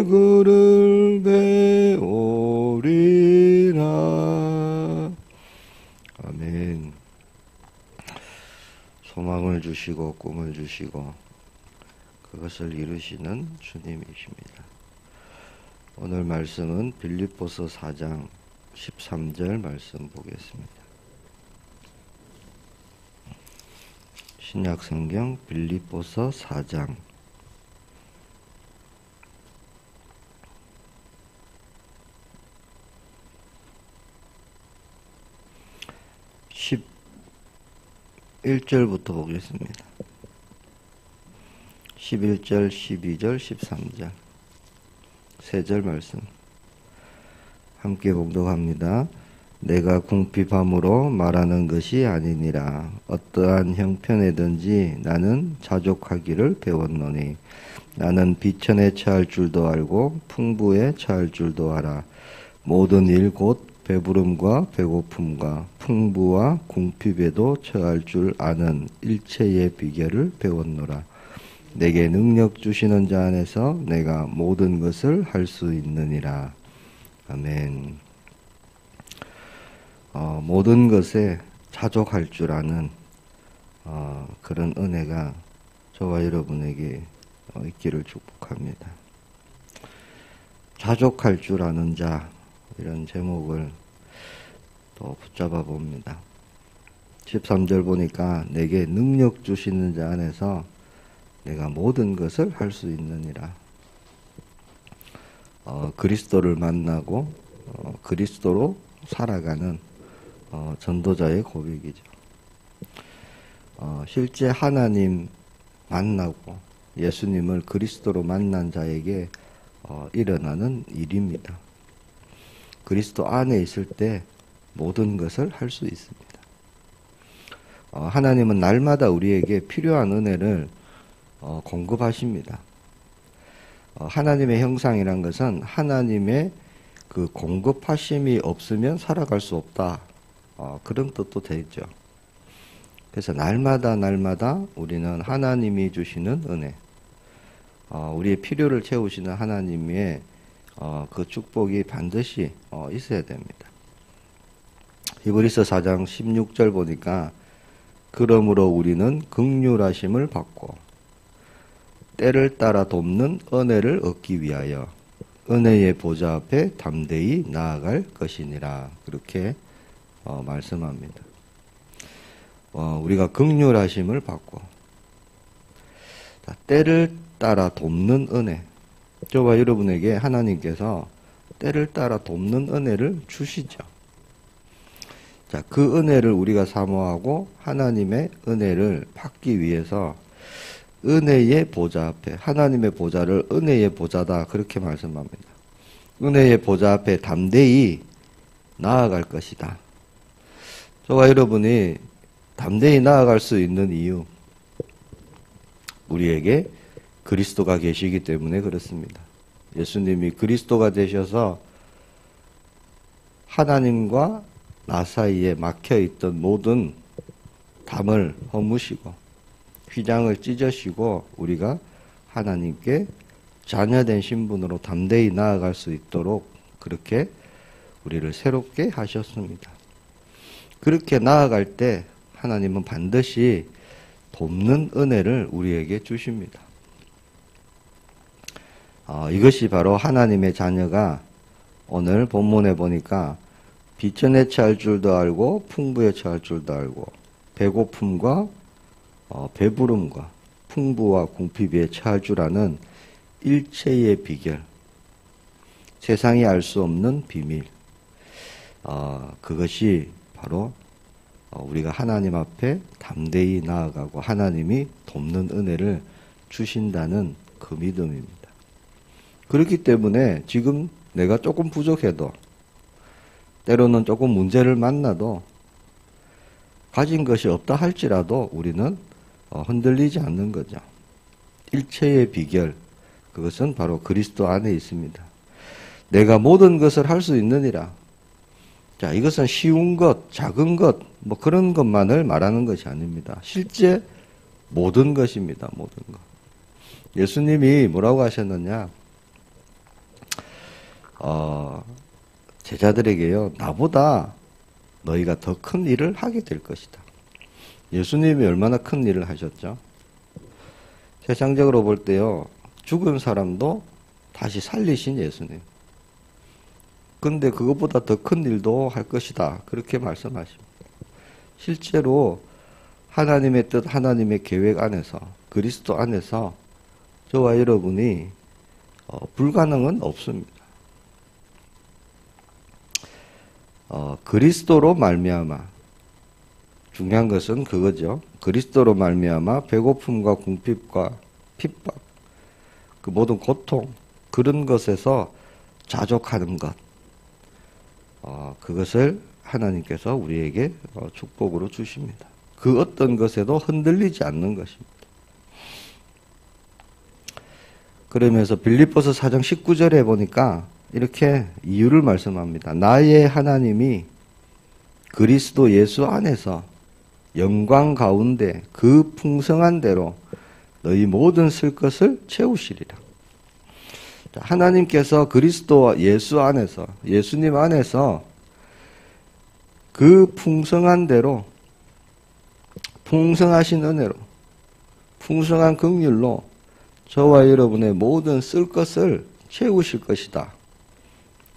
그를 배우리라. 아멘. 소망을 주시고 꿈을 주시고 그것을 이루시는 주님이십니다. 오늘 말씀은 빌립보서 4장 13절 말씀 보겠습니다. 신약성경 빌립보서 4장 11절부터 보겠습니다. 11절, 12절, 13절 세 절 말씀 함께 봉독합니다. 내가 궁핍함으로 말하는 것이 아니니라. 어떠한 형편에든지 나는 자족하기를 배웠노니 나는 비천에 처할 줄도 알고 풍부에 처할 줄도 알아. 모든 일 곧 배부름과 배고픔과 풍부와 궁핍에도 처할 줄 아는 일체의 비결을 배웠노라. 내게 능력 주시는 자 안에서 내가 모든 것을 할 수 있느니라. 아멘. 모든 것에 자족할 줄 아는 그런 은혜가 저와 여러분에게 있기를 축복합니다. 자족할 줄 아는 자, 이런 제목을 또 붙잡아 봅니다. 13절 보니까 내게 능력 주시는 자 안에서 내가 모든 것을 할 수 있느니라. 그리스도를 만나고 그리스도로 살아가는 전도자의 고백이죠. 실제 하나님 만나고 예수님을 그리스도로 만난 자에게 일어나는 일입니다. 그리스도 안에 있을 때 모든 것을 할 수 있습니다. 하나님은 날마다 우리에게 필요한 은혜를 공급하십니다. 하나님의 형상이란 것은 하나님의 그 공급하심이 없으면 살아갈 수 없다. 그런 뜻도 되죠. 그래서 날마다 우리는 하나님이 주시는 은혜, 우리의 필요를 채우시는 하나님의 그 축복이 반드시 있어야 됩니다. 히브리서 4장 16절 보니까 그러므로 우리는 긍휼하심을 받고 때를 따라 돕는 은혜를 얻기 위하여 은혜의 보좌 앞에 담대히 나아갈 것이니라. 그렇게 말씀합니다. 우리가 긍휼하심을 받고 때를 따라 돕는 은혜, 저와 여러분에게 하나님께서 때를 따라 돕는 은혜를 주시죠. 자, 그 은혜를 우리가 사모하고 하나님의 은혜를 받기 위해서 은혜의 보좌 앞에, 하나님의 보좌를 은혜의 보좌다, 그렇게 말씀합니다. 은혜의 보좌 앞에 담대히 나아갈 것이다. 저와 여러분이 담대히 나아갈 수 있는 이유, 우리에게 그리스도가 계시기 때문에 그렇습니다. 예수님이 그리스도가 되셔서 하나님과 나 사이에 막혀있던 모든 담을 허무시고 휘장을 찢으시고 우리가 하나님께 자녀된 신분으로 담대히 나아갈 수 있도록 그렇게 우리를 새롭게 하셨습니다. 그렇게 나아갈 때 하나님은 반드시 돕는 은혜를 우리에게 주십니다. 이것이 바로 하나님의 자녀가 오늘 본문에 보니까 비천에 처할 줄도 알고 풍부에 처할 줄도 알고 배고픔과 배부름과 풍부와 궁핍에 처할 줄 아는 일체의 비결, 세상이 알 수 없는 비밀, 그것이 바로 우리가 하나님 앞에 담대히 나아가고 하나님이 돕는 은혜를 주신다는 그 믿음입니다. 그렇기 때문에 지금 내가 조금 부족해도 때로는 조금 문제를 만나도 가진 것이 없다 할지라도 우리는 흔들리지 않는 거죠. 일체의 비결, 그것은 바로 그리스도 안에 있습니다. 내가 모든 것을 할 수 있느니라. 자, 이것은 쉬운 것, 작은 것, 뭐 그런 것만을 말하는 것이 아닙니다. 실제 모든 것입니다. 모든 것. 예수님이 뭐라고 하셨느냐? 제자들에게요, 나보다 너희가 더 큰 일을 하게 될 것이다. 예수님이 얼마나 큰 일을 하셨죠? 세상적으로 볼 때요, 죽은 사람도 다시 살리신 예수님. 근데 그것보다 더 큰 일도 할 것이다. 그렇게 말씀하십니다. 실제로 하나님의 뜻, 하나님의 계획 안에서, 그리스도 안에서 저와 여러분이 불가능은 없습니다. 그리스도로 말미암아, 중요한 것은 그거죠. 그리스도로 말미암아 배고픔과 궁핍과 핍박, 그 모든 고통, 그런 것에서 자족하는 것, 그것을 하나님께서 우리에게 축복으로 주십니다. 그 어떤 것에도 흔들리지 않는 것입니다. 그러면서 빌립보서 4장 19절에 보니까 이렇게 이유를 말씀합니다. 나의 하나님이 그리스도 예수 안에서 영광 가운데 그 풍성한 대로 너희 모든 쓸 것을 채우시리라. 하나님께서 그리스도 예수 안에서, 예수님 안에서 그 풍성한 대로, 풍성하신 은혜로, 풍성한 긍휼로 저와 여러분의 모든 쓸 것을 채우실 것이다.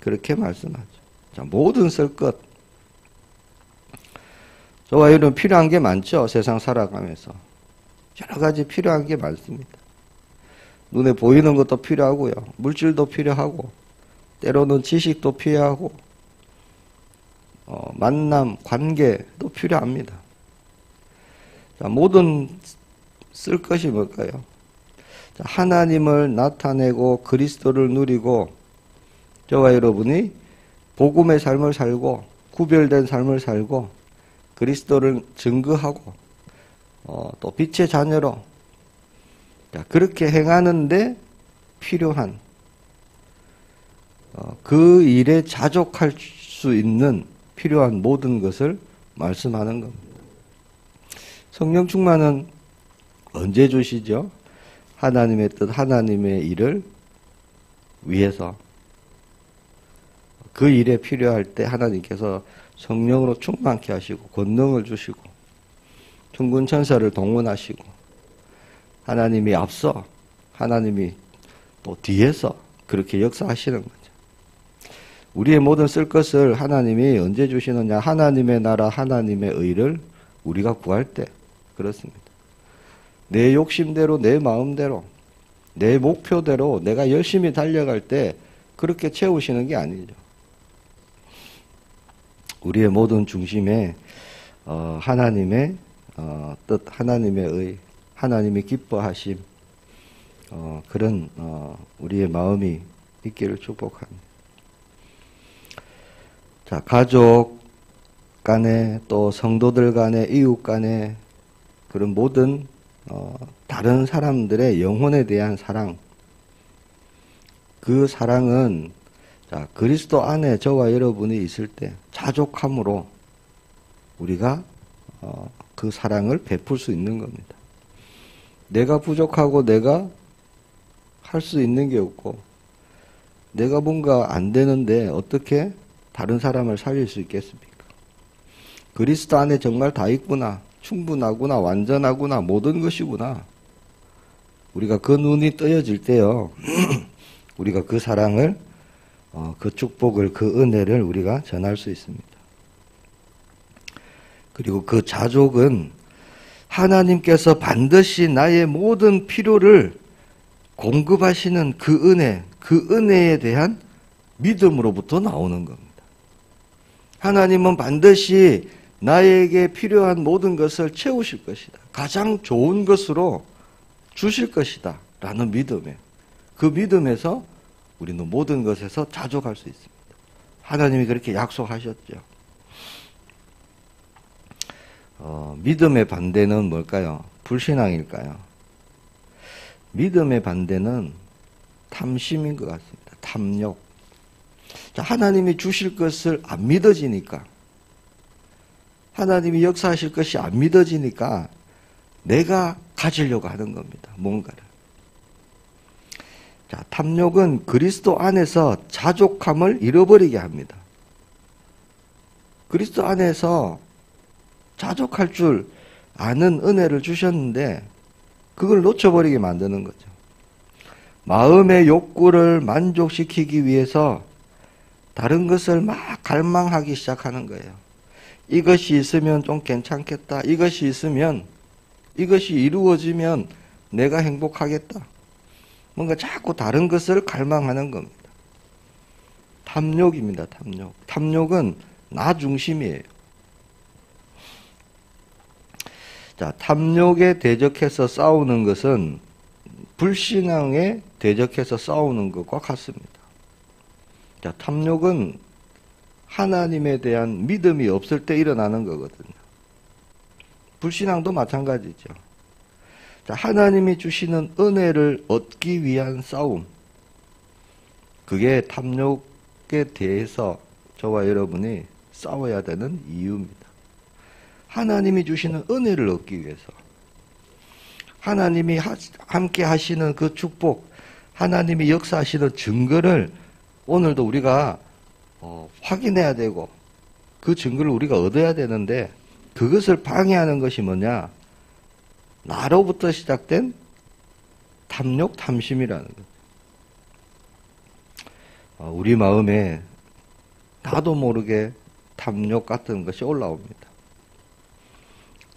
그렇게 말씀하죠. 자, 모든 쓸 것. 저와 여러분 필요한 게 많죠. 세상 살아가면서. 여러 가지 필요한 게 많습니다. 눈에 보이는 것도 필요하고요. 물질도 필요하고, 때로는 지식도 필요하고, 만남, 관계도 필요합니다. 자, 모든 쓸 것이 뭘까요? 자, 하나님을 나타내고 그리스도를 누리고 저와 여러분이 복음의 삶을 살고 구별된 삶을 살고 그리스도를 증거하고 또 빛의 자녀로 그렇게 행하는데 필요한 그 일에 자족할 수 있는 필요한 모든 것을 말씀하는 겁니다. 성령 충만은 언제 주시죠? 하나님의 뜻, 하나님의 일을 위해서 그 일에 필요할 때 하나님께서 성령으로 충만케 하시고 권능을 주시고 천군 천사를 동원하시고 하나님이 앞서 하나님이 또 뒤에서 그렇게 역사하시는 거죠. 우리의 모든 쓸 것을 하나님이 언제 주시느냐? 하나님의 나라, 하나님의 의를 우리가 구할 때 그렇습니다. 내 욕심대로, 내 마음대로, 내 목표대로 내가 열심히 달려갈 때 그렇게 채우시는 게 아니죠. 우리의 모든 중심에 하나님의 뜻, 하나님의 의, 하나님이 기뻐하심, 그런 우리의 마음이 있기를 축복합니다. 자, 가족 간에 또 성도들 간에 이웃 간에 그런 모든 다른 사람들의 영혼에 대한 사랑, 그 사랑은 자, 그리스도 안에 저와 여러분이 있을 때 자족함으로 우리가 그 사랑을 베풀 수 있는 겁니다. 내가 부족하고 내가 할 수 있는 게 없고 내가 뭔가 안 되는데 어떻게 다른 사람을 살릴 수 있겠습니까? 그리스도 안에 정말 다 있구나, 충분하구나, 완전하구나, 모든 것이구나. 우리가 그 눈이 떠여질 때요, 우리가 그 사랑을, 그 축복을, 그 은혜를 우리가 전할 수 있습니다. 그리고 그 자족은 하나님께서 반드시 나의 모든 필요를 공급하시는 그 은혜, 그 은혜에 대한 믿음으로부터 나오는 겁니다. 하나님은 반드시 나에게 필요한 모든 것을 채우실 것이다. 가장 좋은 것으로 주실 것이다. 라는 믿음에, 그 믿음에서 우리는 모든 것에서 자족할 수 있습니다. 하나님이 그렇게 약속하셨죠. 믿음의 반대는 뭘까요? 불신앙일까요? 믿음의 반대는 탐심인 것 같습니다. 탐욕. 자, 하나님이 주실 것을 안 믿어지니까, 하나님이 역사하실 것이 안 믿어지니까 내가 가지려고 하는 겁니다. 뭔가를. 자, 탐욕은 그리스도 안에서 자족함을 잃어버리게 합니다. 그리스도 안에서 자족할 줄 아는 은혜를 주셨는데 그걸 놓쳐버리게 만드는 거죠. 마음의 욕구를 만족시키기 위해서 다른 것을 막 갈망하기 시작하는 거예요. 이것이 있으면 좀 괜찮겠다. 이것이 있으면, 이것이 이루어지면 내가 행복하겠다. 뭔가 자꾸 다른 것을 갈망하는 겁니다. 탐욕입니다. 탐욕. 탐욕은 나 중심이에요. 자, 탐욕에 대적해서 싸우는 것은 불신앙에 대적해서 싸우는 것과 같습니다. 자, 탐욕은 하나님에 대한 믿음이 없을 때 일어나는 거거든요. 불신앙도 마찬가지죠. 자, 하나님이 주시는 은혜를 얻기 위한 싸움. 그게 탐욕에 대해서 저와 여러분이 싸워야 되는 이유입니다. 하나님이 주시는 은혜를 얻기 위해서. 하나님이 함께 하시는 그 축복, 하나님이 역사하시는 증거를 오늘도 우리가 확인해야 되고 그 증거를 우리가 얻어야 되는데 그것을 방해하는 것이 뭐냐? 나로부터 시작된 탐욕, 탐심이라는 것. 우리 마음에 나도 모르게 탐욕 같은 것이 올라옵니다.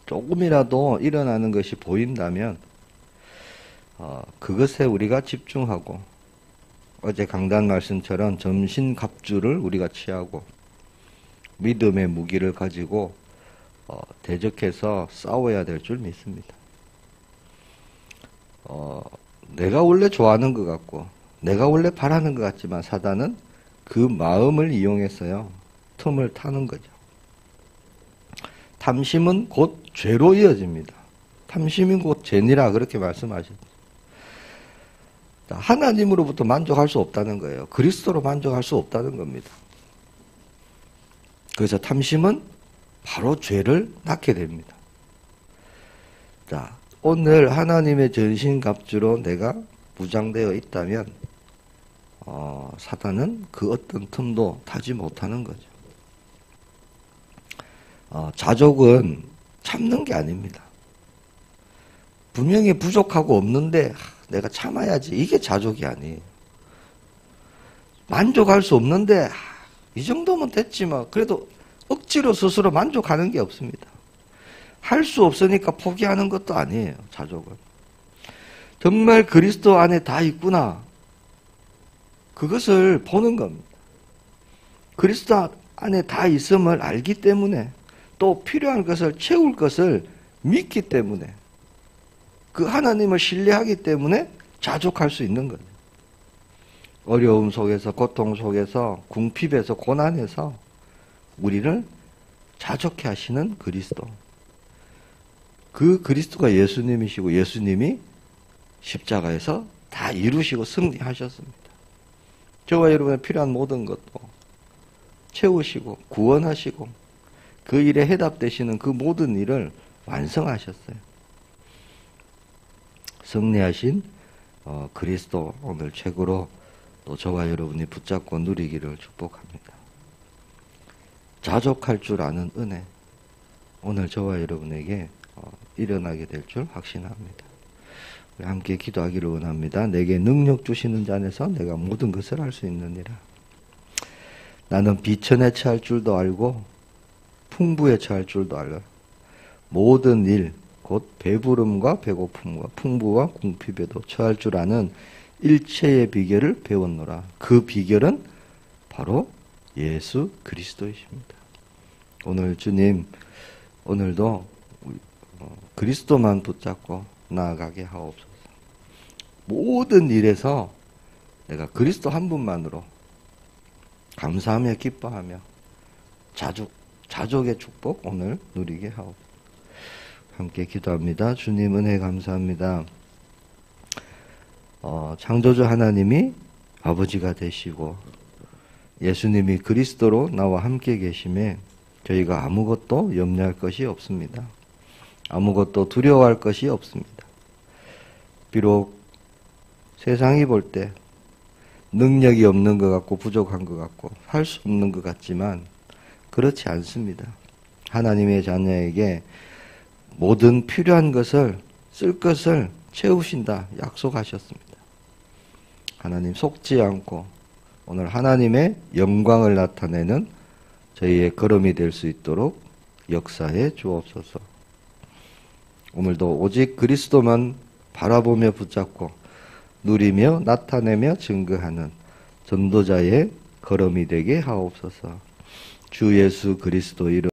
조금이라도 일어나는 것이 보인다면 그것에 우리가 집중하고 어제 강단 말씀처럼 전신갑주를 우리가 취하고 믿음의 무기를 가지고 대적해서 싸워야 될 줄 믿습니다. 내가 원래 좋아하는 것 같고 내가 원래 바라는 것 같지만 사단은 그 마음을 이용해서요 틈을 타는 거죠. 탐심은 곧 죄로 이어집니다. 탐심이 곧 죄니라 그렇게 말씀하셨죠. 하나님으로부터 만족할 수 없다는 거예요. 그리스도로 만족할 수 없다는 겁니다. 그래서 탐심은 바로 죄를 낳게 됩니다. 자, 오늘 하나님의 전신갑주로 내가 무장되어 있다면 사단은 그 어떤 틈도 타지 못하는 거죠. 자족은 참는 게 아닙니다. 분명히 부족하고 없는데 내가 참아야지. 이게 자족이 아니에요. 만족할 수 없는데 이 정도면 됐지 뭐. 그래도 억지로 스스로 만족하는 게 없습니다. 할 수 없으니까 포기하는 것도 아니에요. 자족은. 정말 그리스도 안에 다 있구나. 그것을 보는 겁니다. 그리스도 안에 다 있음을 알기 때문에 또 필요한 것을 채울 것을 믿기 때문에 그 하나님을 신뢰하기 때문에 자족할 수 있는 거예요. 어려움 속에서 고통 속에서 궁핍에서 고난에서 우리를 자족해 하시는 그리스도. 그 그리스도가 예수님이시고 예수님이 십자가에서 다 이루시고 승리하셨습니다. 저와 여러분의 필요한 모든 것도 채우시고 구원하시고 그 일에 해답되시는 그 모든 일을 완성하셨어요. 승리하신 그리스도 오늘 최고로 또 저와 여러분이 붙잡고 누리기를 축복합니다. 자족할 줄 아는 은혜 오늘 저와 여러분에게 일어나게 될 줄 확신합니다. 우리 함께 기도하기를 원합니다. 내게 능력 주시는 자 안에서 내가 모든 것을 할 수 있느니라. 나는 비천에 처할 줄도 알고 풍부에 처할 줄도 알고 모든 일 곧 배부름과 배고픔과 풍부와 궁핍에도 처할 줄 아는 일체의 비결을 배웠노라. 그 비결은 바로 예수 그리스도이십니다. 오늘 주님 오늘도 그리스도만 붙잡고 나아가게 하옵소서. 모든 일에서 내가 그리스도 한 분만으로 감사하며 기뻐하며 자족의 축복 오늘 누리게 하옵소서. 함께 기도합니다. 주님 은혜 감사합니다. 창조주 하나님이 아버지가 되시고 예수님이 그리스도로 나와 함께 계심에 저희가 아무것도 염려할 것이 없습니다. 아무것도 두려워할 것이 없습니다. 비록 세상이 볼 때 능력이 없는 것 같고 부족한 것 같고 할 수 없는 것 같지만 그렇지 않습니다. 하나님의 자녀에게 모든 필요한 것을 쓸 것을 채우신다 약속하셨습니다. 하나님 속지 않고 오늘 하나님의 영광을 나타내는 저희의 걸음이 될 수 있도록 역사해 주옵소서. 오늘도 오직 그리스도만 바라보며 붙잡고 누리며 나타내며 증거하는 전도자의 걸음이 되게 하옵소서. 주 예수 그리스도 이름